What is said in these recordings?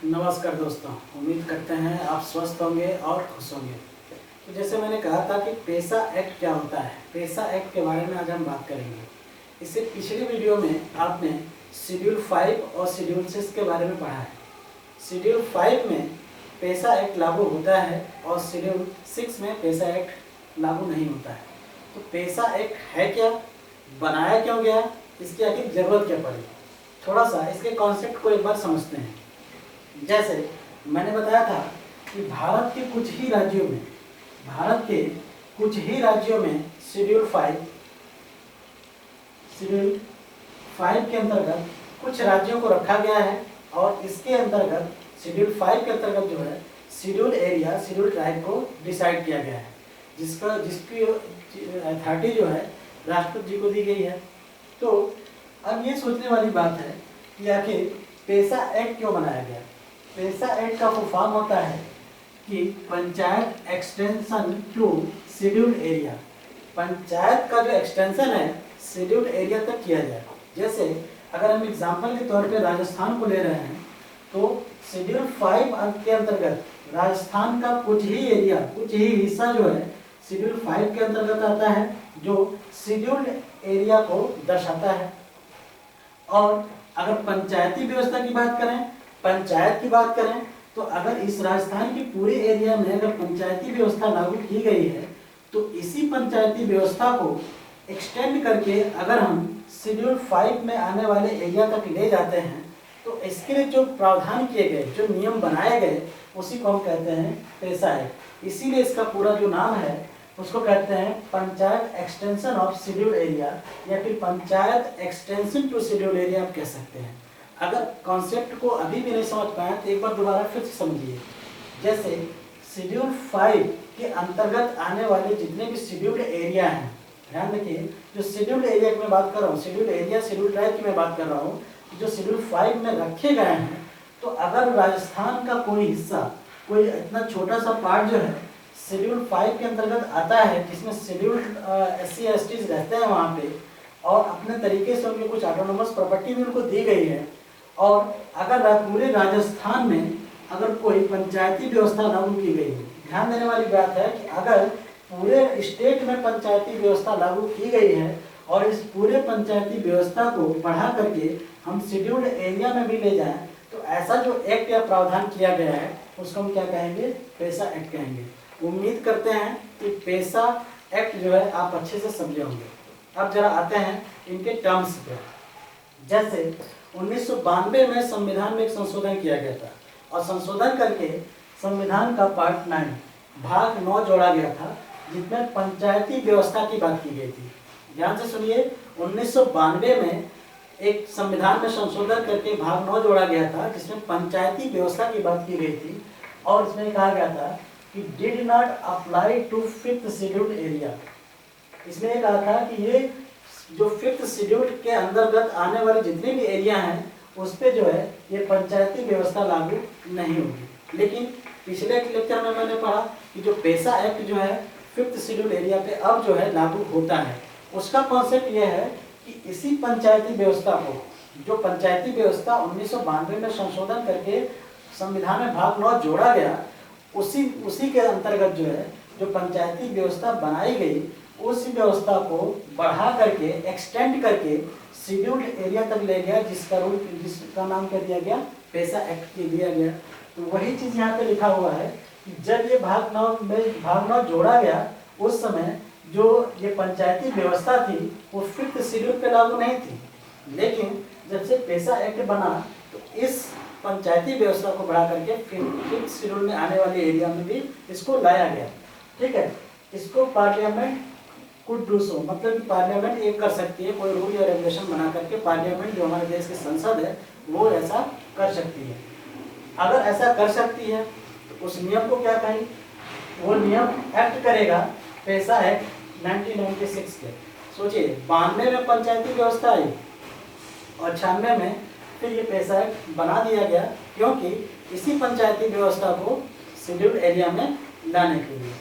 नमस्कार दोस्तों, उम्मीद करते हैं आप स्वस्थ होंगे और खुश होंगे। तो जैसे मैंने कहा था कि पेशा एक्ट क्या होता है, पेशा एक्ट के बारे में आज हम बात करेंगे। इससे पिछली वीडियो में आपने शेड्यूल 5 और शेड्यूल 6 के बारे में पढ़ा है। शेड्यूल 5 में पेशा एक्ट लागू होता है और शेड्यूल 6 में पेशा एक्ट लागू नहीं होता है। तो पेशा एक्ट है क्या, बनाया क्यों गया, इसकी आखिर ज़रूरत क्या पड़ी, थोड़ा सा इसके कॉन्सेप्ट को एक बार समझते हैं। जैसे मैंने बताया था कि भारत के कुछ ही राज्यों में शेड्यूल 5 के अंतर्गत कुछ राज्यों को रखा गया है और इसके अंतर्गत शेड्यूल 5 के अंतर्गत जो है शेड्यूल एरिया, शेड्यूल ट्राइब को डिसाइड किया गया है, जिसकी अथॉरिटी जो है राष्ट्रपति जी को दी गई है। तो अब ये सोचने वाली बात है कि आखिर पेशा एक्ट क्यों बनाया गया। पेशा एक्ट का फुल फॉर्म होता है कि panchayat extension to scheduled area. Panchayat का जो एक्सटेंशन है शेड्यूल्ड एरिया तक किया जाए। जैसे अगर हम एग्जाम्पल के तौर पे राजस्थान को ले रहे हैं तो शेड्यूल 5 के अंतर्गत राजस्थान का कुछ ही हिस्सा जो है शेड्यूल 5 के अंतर्गत आता है, जो शेड्यूल्ड एरिया को दर्शाता है। और अगर पंचायत की बात करें तो अगर इस राजस्थान के पूरे एरिया में अगर पंचायती व्यवस्था लागू की गई है तो इसी पंचायती व्यवस्था को एक्सटेंड करके अगर हम शेड्यूल 5 में आने वाले एरिया तक ले जाते हैं तो इसके लिए जो प्रावधान किए गए, जो नियम बनाए गए, उसी को हम कहते हैं पेशा एक्ट। इसीलिए इसका पूरा जो नाम है उसको कहते हैं panchayat extension of schedule area, या फिर panchayat extension to schedule area आप कह सकते हैं। अगर कॉन्सेप्ट को अभी भी नहीं समझ पाए तो एक बार दोबारा फिर से समझिए। जैसे शेड्यूल 5 के अंतर्गत आने वाले जितने भी शेड्यूल्ड एरिया हैं, ध्यान रखिए, जो शेड्यूल्ड एरिया की मैं बात कर रहा हूँ, शेड्यूल्ड एरिया शेड्यूल ट्राइब की मैं बात कर रहा हूँ, जो शेड्यूल 5 में रखे गए हैं, तो अगर राजस्थान का कोई हिस्सा, कोई इतना छोटा सा पार्ट जो है शेड्यूल 5 के अंतर्गत आता है, जिसमें शेड्यूल्ड SC STs रहते हैं वहाँ पे, और अपने तरीके से उनके कुछ ऑटोनोमस प्रॉपर्टी भी उनको दी गई है, और अगर पूरे राजस्थान में अगर कोई पंचायती व्यवस्था लागू की गई है, ध्यान देने वाली बात है कि अगर पूरे स्टेट में पंचायती व्यवस्था लागू की गई है और इस पूरे पंचायती व्यवस्था को बढ़ा करके हम शेड्यूल्ड एरिया में भी ले जाएं, तो ऐसा जो एक्ट या प्रावधान किया गया है उसको हम क्या कहेंगे, पेशा एक्ट कहेंगे। उम्मीद करते हैं कि पेशा एक्ट जो है आप अच्छे से समझे होंगे। अब जरा आते हैं इनके टर्म्स पे। जैसे 1992 में संविधान में एक संशोधन किया गया था और संशोधन करके संविधान का पार्ट 9 भाग 9 जोड़ा गया था, जिसमें पंचायती व्यवस्था की बात की गई थी। ध्यान से सुनिए, 1992 में एक संविधान में संशोधन करके भाग 9 जोड़ा गया था, जिसमें पंचायती व्यवस्था की बात की गई थी, और इसमें कहा गया था कि did not apply to 5th scheduled area. इसमें कहा था कि ये जो 5th शेड्यूल के अंतर्गत आने वाले जितने भी एरिया हैं उस पे जो है ये पंचायती व्यवस्था लागू नहीं होगी। लेकिन पिछले लेक्चर में मैंने पढ़ा कि जो पेशा एक्ट जो है 5th शेड्यूल एरिया पे अब जो है लागू होता है। उसका कॉन्सेप्ट ये है कि इसी पंचायती व्यवस्था को, जो पंचायती व्यवस्था 1992 में संशोधन करके संविधान में भाग 9 जोड़ा गया, उसी के अंतर्गत जो है जो पंचायती व्यवस्था बनाई गई, उस व्यवस्था को बढ़ा करके एक्सटेंड करके शेड्यूल्ड एरिया तक ले गया, जिसका नाम क्या दिया गया, पेशा एक्ट दिया गया। तो वही चीज़ यहाँ पे लिखा हुआ है कि जब ये भाग 9 जोड़ा गया, उस समय जो ये पंचायती व्यवस्था थी वो 5th शेड्यूल पे लागू नहीं थी, लेकिन जब से पेशा एक्ट बना तो इस पंचायती व्यवस्था को बढ़ा करके 5th शेड्यूल में आने वाले एरिया में भी इसको लाया गया। ठीक है, इसको पार्लियामेंट कुड डू सो, मतलब कि पार्लियामेंट एक कर सकती है, कोई रूल या रेगुलेशन बना करके पार्लियामेंट जो हमारे देश की संसद है वो ऐसा कर सकती है। अगर ऐसा कर सकती है तो उस नियम को क्या कहेंगे, वो नियम एक्ट करेगा पेशा एक्ट 1996 के। सोचिए, 92 में पंचायती व्यवस्था आई और 96 में फिर ये पेशा एक्ट बना दिया गया, क्योंकि इसी पंचायती व्यवस्था को शेड्यूल्ड एरिया में लाने के लिए।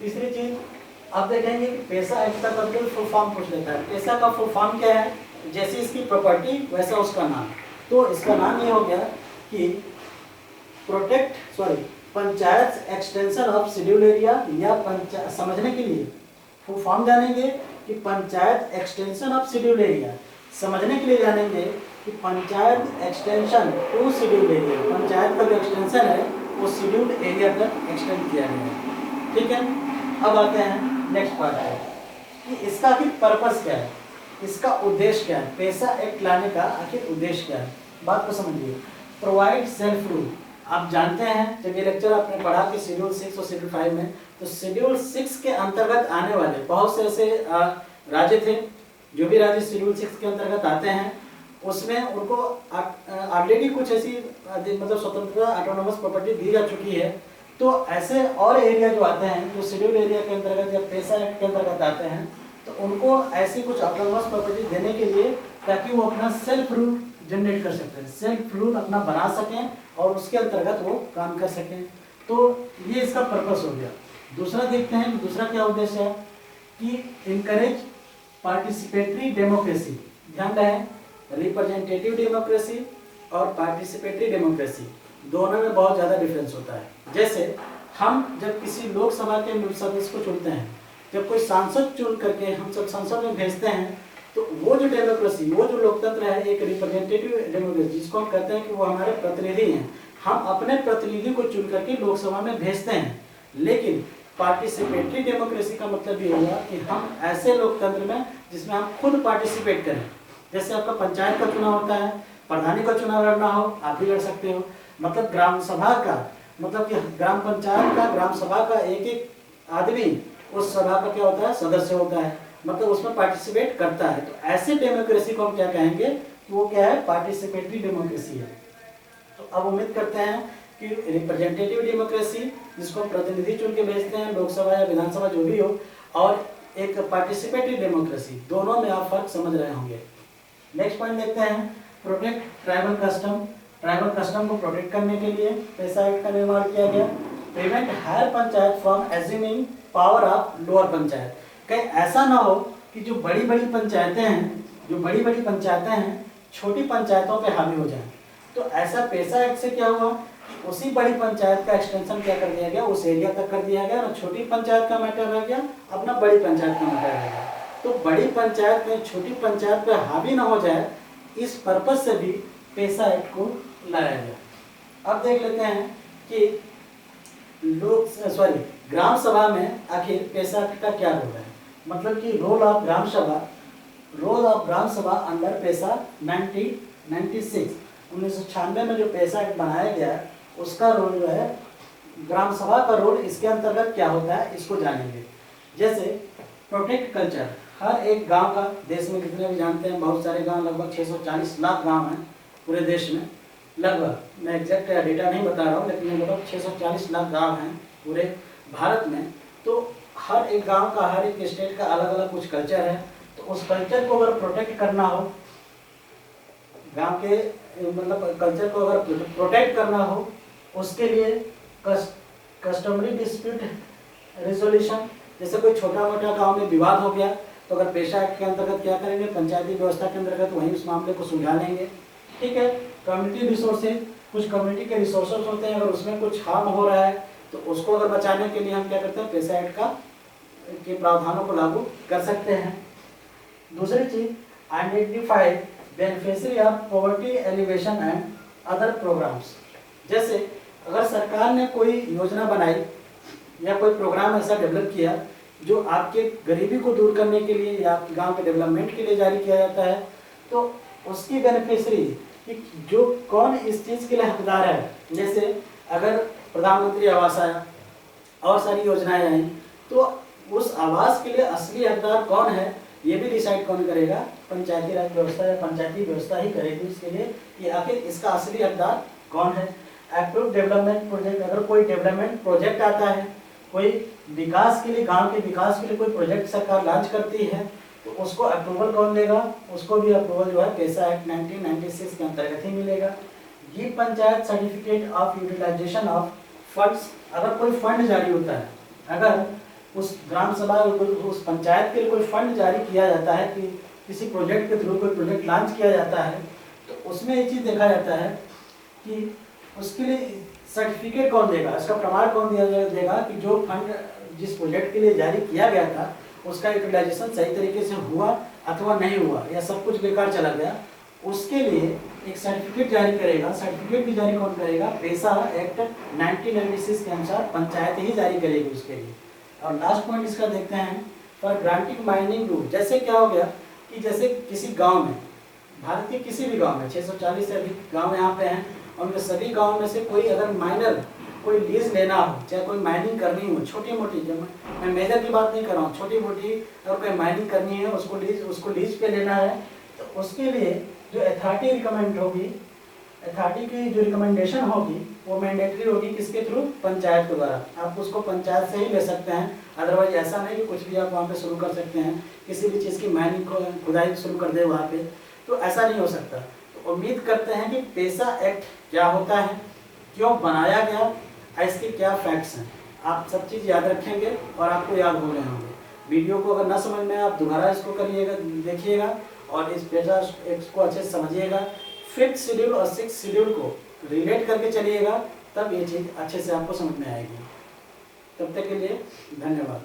तीसरी चीज आप देखेंगे कि पेशा एक्ट का कभी फुल फॉर्म पूछ लेता है। पेशा का फुल फॉर्म क्या है, जैसी इसकी प्रॉपर्टी वैसा उसका नाम। तो इसका नाम ये हो गया कि panchayat extension of schedule area, या समझने के लिए फुल फॉर्म जानेंगे कि panchayat extension of schedule area, समझने के लिए जानेंगे कि panchayat extension to schedule area, panchayat का जो एक्सटेंशन है वो शेड्यूल एरिया तक एक्सटेंड किया गया है। ठीक है, अब आते हैं नेक्स्ट पार्ट है कि इसका आखिर पर्पस क्या है, इसका उद्देश्य क्या है, पैसा एक्ट लाने का आखिर उद्देश्य क्या है। बात को समझिए। प्रोवाइड सेल्फ रूल, आप जानते हैं जब ये लेक्चर आपने पढ़ा कि शेड्यूल 6 और शेड्यूल 5 में, तो शेड्यूल 6 के अंतर्गत आने वाले बहुत से ऐसे राज्य थे, जो भी राज्य शेड्यूल 6 के अंतर्गत आते हैं उसमें उनको ऑलरेडी कुछ ऐसी मतलब स्वतंत्रता ऑटोनोमस प्रॉपर्टी दी जा चुकी है। तो ऐसे और एरिया जो आते हैं जो शेड्यूल एरिया के अंतर्गत या पैसा एक्ट के अंतर्गत आते हैं, तो उनको ऐसी कुछ ऑटोनोमस प्रॉपर्टी देने के लिए ताकि वो अपना सेल्फ रूल जनरेट कर सकते हैं, सेल्फ रूल अपना बना सकें और उसके अंतर्गत वो काम कर सकें। तो ये इसका पर्पस हो गया। दूसरा देखते हैं कि दूसरा क्या उद्देश्य है कि इनकरेज पार्टिसिपेटरी डेमोक्रेसी। ध्यान रहे, रिप्रेजेंटेटिव डेमोक्रेसी और पार्टिसिपेटरी डेमोक्रेसी दोनों में बहुत ज़्यादा डिफरेंस होता है। जैसे हम जब किसी लोकसभा के सदस्य को चुनते हैं, जब कोई सांसद चुन करके हम सब संसद में भेजते हैं, तो वो जो डेमोक्रेसी, वो जो लोकतंत्र है, एक रिप्रेजेंटेटिव डेमोक्रेसी जिसको हम कहते हैं कि वो हमारे प्रतिनिधि हैं, हम अपने प्रतिनिधि को चुन करके लोकसभा में भेजते हैं। लेकिन पार्टिसिपेटरी डेमोक्रेसी का मतलब ये हुआ कि हम ऐसे लोकतंत्र में जिसमें हम खुद पार्टिसिपेट करें। जैसे आपका पंचायत का चुनाव होता है, प्रधानी का चुनाव लड़ना हो आप भी लड़ सकते हो। मतलब ग्राम सभा का मतलब कि ग्राम पंचायत का, ग्राम सभा का एक एक आदमी उस सभा का क्या होता है, सदस्य होता है, मतलब उसमें पार्टिसिपेट करता है। तो ऐसे डेमोक्रेसी को हम क्या कहेंगे, वो क्या है, पार्टिसिपेटरी डेमोक्रेसी है। तो अब उम्मीद करते हैं कि रिप्रेजेंटेटिव डेमोक्रेसी जिसको प्रतिनिधि चुन के भेजते हैं लोकसभा या विधानसभा जो भी हो, और एक पार्टिसिपेटरी डेमोक्रेसी, दोनों में आप फर्क समझ रहे होंगे। नेक्स्ट पॉइंट देखते हैं, protect tribal custom. Tribal custom को प्रोटेक्ट करने के लिए पैसा एक्ट का निर्माण किया गया। Prevent higher panchayat from assuming power of lower panchayat. कहीं ऐसा ना हो कि जो बड़ी बड़ी पंचायतें हैं छोटी पंचायतों पे हावी हो जाए। तो ऐसा पैसा एक्ट से क्या हुआ, उसी बड़ी पंचायत का एक्सटेंशन क्या कर दिया गया, उस एरिया तक कर दिया गया, और छोटी पंचायत का मैटर रह गया, अपना बड़ी पंचायत का मैटर रह गया। तो बड़ी पंचायत में छोटी पंचायत पे हावी ना हो जाए, इस पर्पज से भी पैसा एक्ट को लाया गया। अब देख लेते हैं कि ग्राम सभा में आखिर पैसा एक्ट का क्या रोल है। मतलब कि रोल ऑफ ग्राम सभा अंडर पैसा 1996 में जो पैसा एक्ट बनाया गया, उसका रोल जो है, ग्राम सभा का रोल इसके अंतर्गत क्या होता है, इसको जानेंगे। जैसे प्रोटेक्ट कल्चर, हर एक गांव का, देश में कितने भी जानते हैं, बहुत सारे गांव, लगभग 640 लाख गांव हैं पूरे देश में, लगभग, मैं एग्जैक्ट डेटा नहीं बता रहा हूँ, लेकिन लगभग 640 लाख गांव हैं पूरे भारत में। तो हर एक गांव का, हर एक स्टेट का अलग अलग कुछ कल्चर है। तो उस कल्चर को अगर प्रोटेक्ट करना हो, गांव के मतलब कल्चर को अगर प्रोटेक्ट करना हो, उसके लिए कस्टमरी डिस्प्यूट रिजोल्यूशन, जैसे कोई छोटा मोटा गांव में विवाद हो गया, तो अगर पैसा एक्ट के अंतर्गत क्या करेंगे, पंचायती व्यवस्था के अंतर्गत वहीं उस मामले को सुलझा लेंगे। ठीक है। कम्युनिटी रिसोर्सेज, कुछ कम्युनिटी के रिसोर्सेज होते हैं, अगर उसमें कुछ हार्म हो रहा है तो उसको अगर बचाने के लिए हम क्या करते हैं, पैसा एक्ट के प्रावधानों को लागू कर सकते हैं। दूसरी चीज, identify beneficiary of poverty alleviation and other programs. जैसे अगर सरकार ने कोई योजना बनाई या कोई प्रोग्राम ऐसा डेवलप किया जो आपके गरीबी को दूर करने के लिए या आपके गांव के डेवलपमेंट के लिए जारी किया जाता है, तो उसकी बेनिफिशियरी कि जो कौन इस चीज़ के लिए हकदार है। जैसे अगर प्रधानमंत्री आवास आया और सारी योजनाएं आई, तो उस आवास के लिए असली हकदार कौन है, ये भी डिसाइड कौन करेगा, पंचायती राज व्यवस्था या पंचायती व्यवस्था ही करेगी इसके लिए कि आखिर इसका असली हकदार कौन है। एक्टिव डेवलपमेंट प्रोजेक्ट, अगर कोई डेवलपमेंट प्रोजेक्ट आता है, कोई विकास के लिए, गांव के विकास के लिए कोई प्रोजेक्ट सरकार लॉन्च करती है, तो उसको अप्रूवल कौन देगा, उसको भी अप्रूवल जो है पैसा एक्ट 1996 के अंतर्गत ही मिलेगा। ये panchayat certificate of utilization of funds, अगर कोई फंड जारी होता है, अगर उस ग्राम सभा उस पंचायत के लिए कोई फंड जारी किया जाता है कि किसी प्रोजेक्ट के थ्रू कोई प्रोजेक्ट लॉन्च किया जाता है, तो उसमें ये चीज़ देखा जाता है कि उसके लिए सर्टिफिकेट कौन देगा, इसका प्रमाण कौन देगा कि जो फंड जिस प्रोजेक्ट के लिए जारी किया गया था उसका यूटिलाइजेशन सही तरीके से हुआ अथवा नहीं हुआ या सब कुछ बेकार चला गया, उसके लिए एक सर्टिफिकेट जारी करेगा। सर्टिफिकेट भी जारी कौन करेगा? पेशा एक्ट 1996 के अनुसार पंचायत ही जारी करेगी उसके लिए। और लास्ट पॉइंट इसका देखते हैं, फॉर ग्रांटिंग माइनिंग रूल। जैसे क्या हो गया कि जैसे किसी गांव में, भारत के किसी भी गांव में 640 से अधिक गांव यहाँ पे हैं, उनके सभी गांव में से कोई अगर माइनर कोई लीज लेना हो, चाहे कोई माइनिंग करनी हो छोटी मोटी, जब मैं मेजर की बात नहीं कर रहा हूँ, छोटी मोटी अगर कोई माइनिंग करनी है उसको लीज पे लेना है, तो उसके लिए जो अथॉरिटी रिकमेंड होगी, अथॉरिटी की जो रिकमेंडेशन होगी वो मैंडेटरी होगी किसके थ्रू? पंचायत के द्वारा। आप उसको पंचायत से ही ले सकते हैं, अदरवाइज ऐसा नहीं कि कुछ भी आप वहाँ पे शुरू कर सकते हैं, किसी भी चीज़ की माइनिंग खुदाई शुरू कर दे वहाँ पे, तो ऐसा नहीं हो सकता। तो उम्मीद करते हैं कि पेशा एक्ट क्या होता है, क्यों बनाया गया, इसके क्या फैक्ट्स हैं, आप सब चीज़ याद रखेंगे और आपको याद हो गए होंगे। वीडियो को अगर ना समझ में आप दोबारा इसको करिएगा, देखिएगा और इस पेशा एक्ट को अच्छे से समझिएगा। 5th शेड्यूल और 6th शेड्यूल को रिलेट करके चलिएगा, तब ये चीज़ अच्छे से आपको समझ में आएगी। तब तक के लिए धन्यवाद।